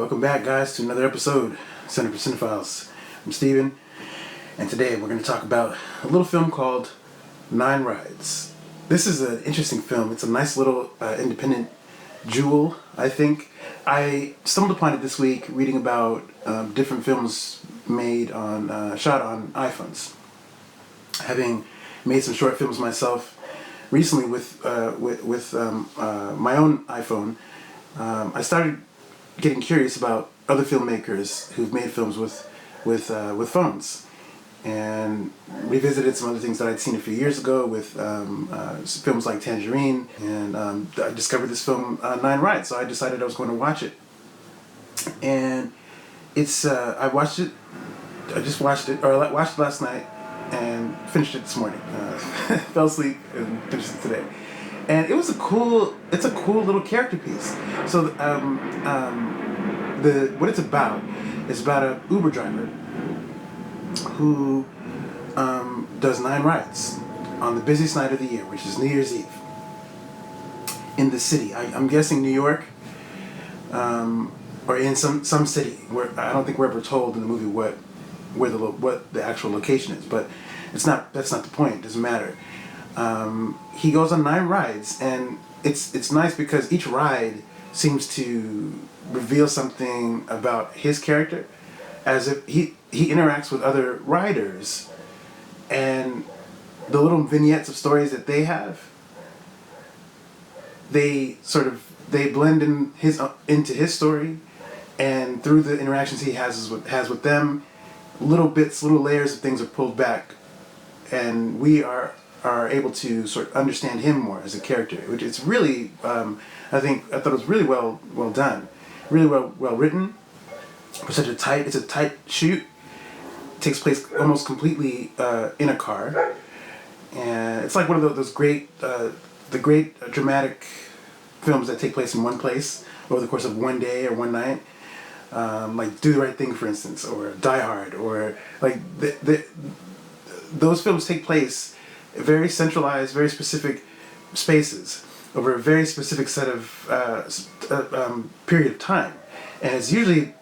Welcome back, guys, to another episode, Center for Cinephiles. I'm Steven, and today we're going to talk about a little film called 9 Rides. This is an interesting film. It's a nice little independent jewel, I think. I stumbled upon it this week reading about different films made on, shot on iPhones. Having made some short films myself recently with my own iPhone, I started getting curious about other filmmakers who've made films with phones, and revisited some other things that I'd seen a few years ago with films like Tangerine, and I discovered this film 9 Rides, so I decided I was going to watch it. And it's I watched it last night and finished it this morning. Fell asleep and finished it today. And it's a cool little character piece. So what it's about is about an Uber driver who does 9 rides on the busiest night of the year, which is New Year's Eve, in the city. I'm guessing New York, or in some city where I don't think we're ever told in the movie what the actual location is, but that's not the point. It doesn't matter. He goes on 9 rides, and it's nice because each ride seems to reveal something about his character, as if he interacts with other riders, and the little vignettes of stories that they have, they blend into his story, and through the interactions he has with them, little layers of things are pulled back, and we are able to sort of understand him more as a character, which is really, I thought it was really well done, really well written. For such it's a tight shoot. It takes place almost completely in a car, and it's like one of those great dramatic films that take place in one place over the course of one day or one night, like Do the Right Thing, for instance, or Die Hard, or like those films take place very centralized, very specific spaces over a very specific set of period of time, and it's usually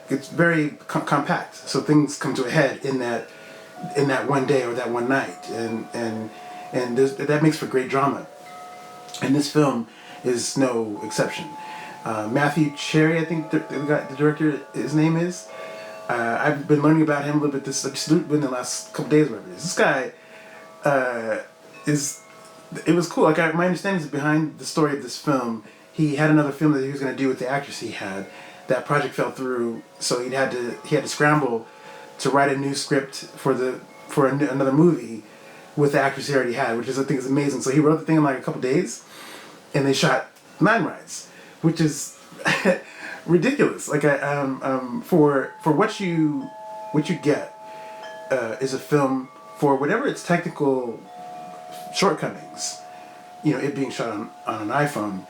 it's very compact. So things come to a head in that one day or that one night, and that makes for great drama. And this film is no exception. Matthew Cherry, I think the director, his name is. I've been learning about him a little bit. Just in the last couple days, whatever it is. This guy. It was cool. My understanding is behind the story of this film, he had another film that he was going to do with the actress he had. That project fell through, so he had to scramble to write a new script for another movie with the actress he already had, which I think is amazing. So he wrote the thing in a couple days, and they shot 9 rides, which is ridiculous. For what you get is a film, for whatever its technical shortcomings, it being shot on an iPhone,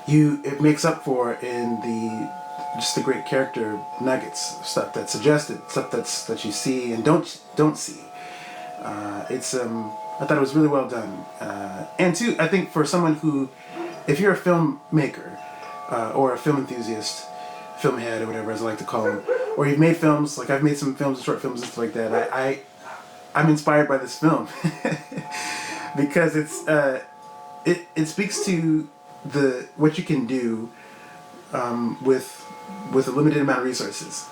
it makes up for in the great character nuggets, stuff that's suggested, stuff that you see and don't see. I thought it was really well done, and too, I think for someone who, if you're a filmmaker or a film enthusiast, film head or whatever as I like to call them, or you've made films, like I've made some films, short films and stuff like that, I'm inspired by this film because it speaks to what you can do with a limited amount of resources,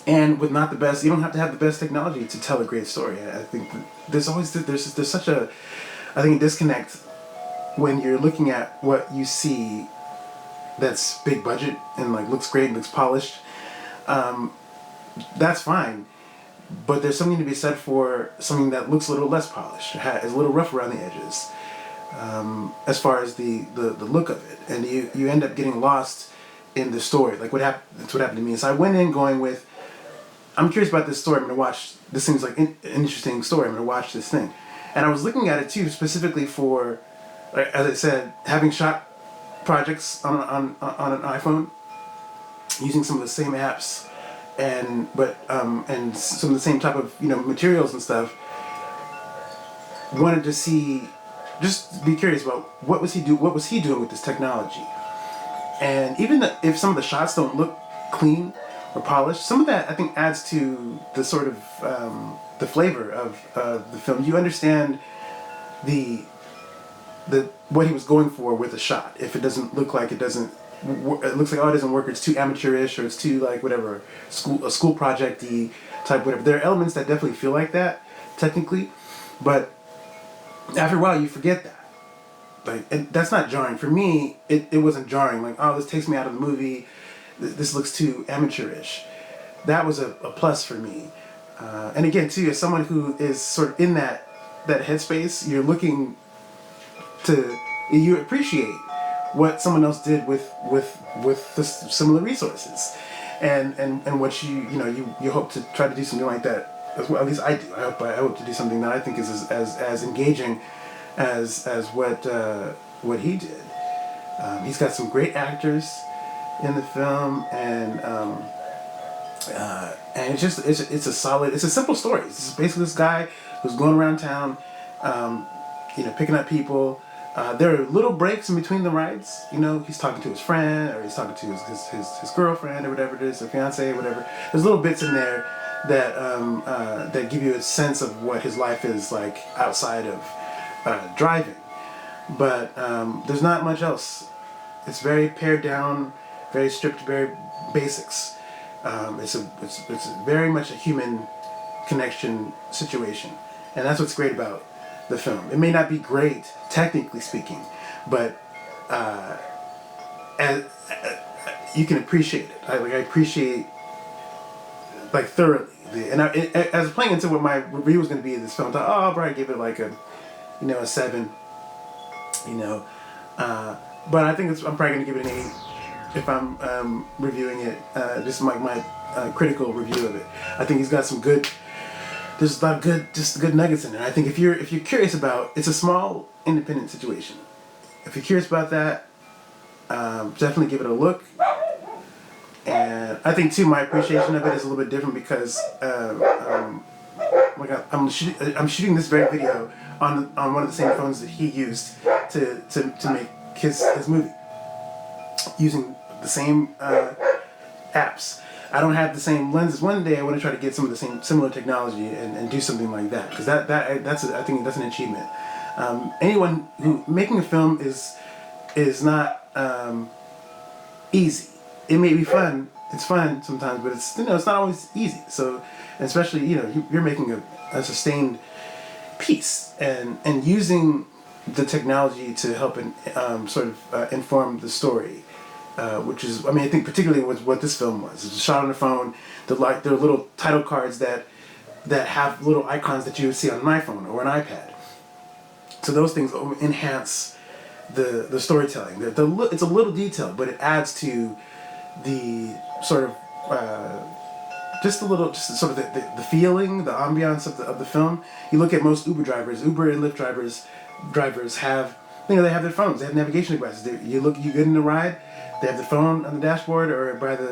and with not the best. You don't have to have the best technology to tell a great story. I think that there's such a disconnect when you're looking at what you see that's big budget and looks great and looks polished. That's fine, but there's something to be said for something that looks a little less polished, is a little rough around the edges, as far as the look of it, and you end up getting lost in the story. That's what happened to me. So I went in going with, I'm curious about this story. I'm going to watch. This seems like an interesting story. I'm going to watch this thing, and I was looking at it too specifically for, as I said, having shot projects on an iPhone, using some of the same apps, and some of the same type of materials and stuff. Wanted to be curious about what was he doing with this technology, And even if some of the shots don't look clean or polished, some of that I think adds to the sort of the flavor of the film. You understand the what he was going for with a shot. If it doesn't look like it doesn't, it looks like, oh, it doesn't work, or it's too amateurish, or it's too like whatever a school project-y type whatever. There are elements that definitely feel like that technically, but after a while you forget that. Like, and that's not jarring for me. It wasn't jarring. Like, oh, this takes me out of the movie. This looks too amateurish. That was a plus for me. And again, too, as someone who is sort of in that headspace, you're looking to, you appreciate what someone else did with the similar resources, and what you hope to try to do something like that as well. At least I do. I hope to do something that I think is as engaging as what he did. He's got some great actors in the film, and it's a solid, it's a simple story. It's basically this guy who's going around town, picking up people. There are little breaks in between the rides. He's talking to his friend, or he's talking to his girlfriend, or whatever it is, or fiance, whatever. There's little bits in there that give you a sense of what his life is like outside of driving. But there's not much else. It's very pared down, very stripped, very basics. It's very much a human connection situation, and that's what's great about the film. It may not be great technically speaking, but you can appreciate it. I appreciate thoroughly. And as I was playing into what my review was going to be of this film, I thought, I'll probably give it like a 7. But I think I'm probably going to give it an 8 if I'm reviewing it. This is my critical review of it. I think he's got some good. There's a lot of good nuggets in it. I think if you're curious about, it's a small independent situation. If you're curious about that, definitely give it a look. And I think too, my appreciation of it is a little bit different because I'm shooting this very video on one of the same phones that he used to make his movie, using the same apps. I don't have the same lenses. One day I want to try to get some of the same similar technology and do something like that, because I think that's an achievement. Anyone who making a film is not easy. It may be fun. It's fun sometimes, but it's not always easy. So, especially you're making a sustained piece and using the technology to help inform the story. Which is, I think particularly what this film was. It was shot on the phone. There are little title cards that have little icons that you would see on an iPhone or an iPad. So those things enhance the storytelling. It's a little detail, but it adds to the sort of the feeling, the ambiance of the film. You look at most Uber and Lyft drivers have they have their phones. They have navigation devices. You get in the ride. They have the phone on the dashboard or by the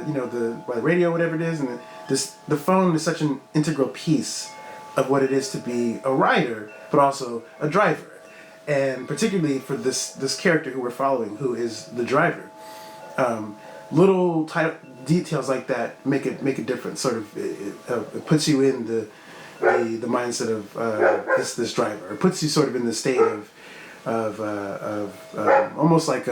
by the radio, whatever it is, and the phone is such an integral piece of what it is to be a rider, but also a driver, and particularly for this character who we're following, who is the driver. Little details like that make a difference. Sort of, it puts you in the mindset of this driver. It puts you sort of in the state of almost like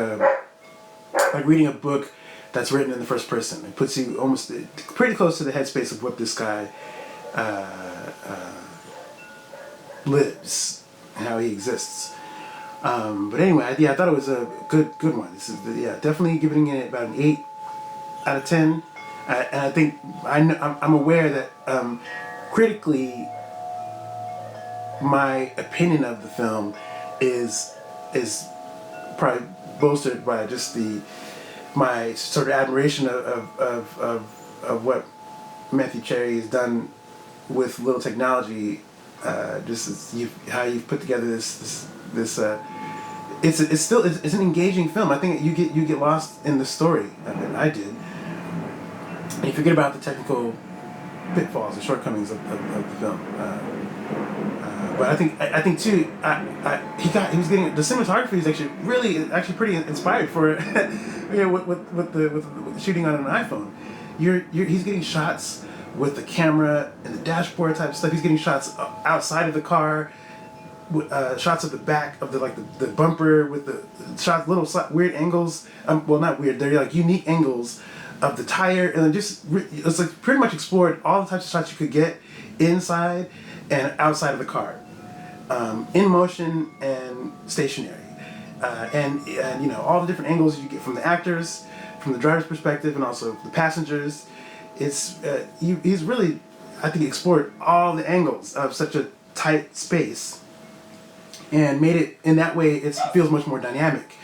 reading a book that's written in the first person. It puts you almost pretty close to the headspace of what this guy lives and how he exists. But anyway, I thought it was a good one. This is definitely giving it about an 8 out of 10. And I think I'm aware that critically, my opinion of the film is probably bolstered by just my sort of admiration of what Matthew Cherry has done with little technology. Just how you've put together this. It's an engaging film. I think you get lost in the story of it. I did. And you forget about the technical pitfalls, the shortcomings of the film. But I think too. He was getting the cinematography is actually pretty inspired for with shooting on an iPhone. He's getting shots with the camera and the dashboard type stuff. He's getting shots outside of the car, shots of the back of the bumper with the shots, weird angles. Well, not weird. They're like unique angles of the tire, and then it's like pretty much explored all the types of shots you could get inside and outside of the car, in motion and stationary, and all the different angles you get from the actors, from the driver's perspective, and also the passengers. He's really, I think, explored all the angles of such a tight space, and made it in that way. It feels much more dynamic.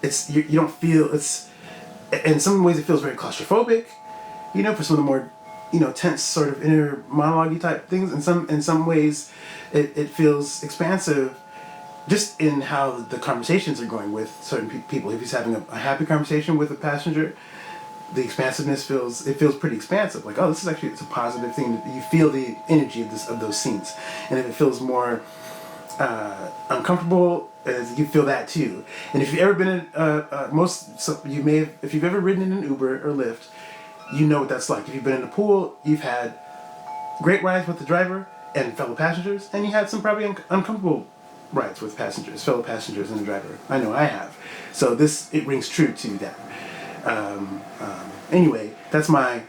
You don't feel it's. In some ways, it feels very claustrophobic, for some of the more, tense sort of inner monologue-y type things. In some ways, it feels expansive, just in how the conversations are going with certain people. If he's having a happy conversation with a passenger, the expansiveness feels pretty expansive. Like, oh, this is actually, it's a positive thing. You feel the energy of those scenes, and if it feels more uncomfortable, you feel that too. And if you've ever been in if you've ever ridden in an Uber or Lyft, you know what that's like. If you've been in a pool, you've had great rides with the driver and fellow passengers, and you had some probably uncomfortable rides with fellow passengers and the driver. I know I have. So it rings true to that. Anyway, that's my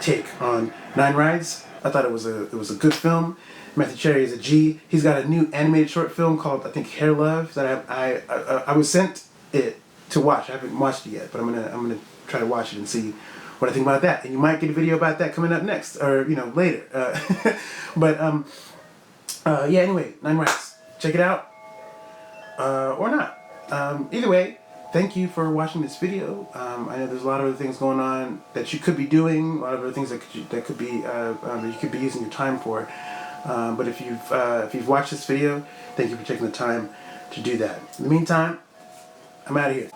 take on Nine Rides. I thought it was a good film. Matthew Cherry is a G. He's got a new animated short film called, I think, Hair Love, that I was sent it to watch. I haven't watched it yet, but I'm gonna try to watch it and see what I think about that. And you might get a video about that coming up next, or later. Yeah. Anyway, Nine Rides. Check it out, or not. Either way, thank you for watching this video. I know there's a lot of other things going on that you could be doing, a lot of other things that could be you could be using your time for. But if you've watched this video, thank you for taking the time to do that. In the meantime, I'm out of here.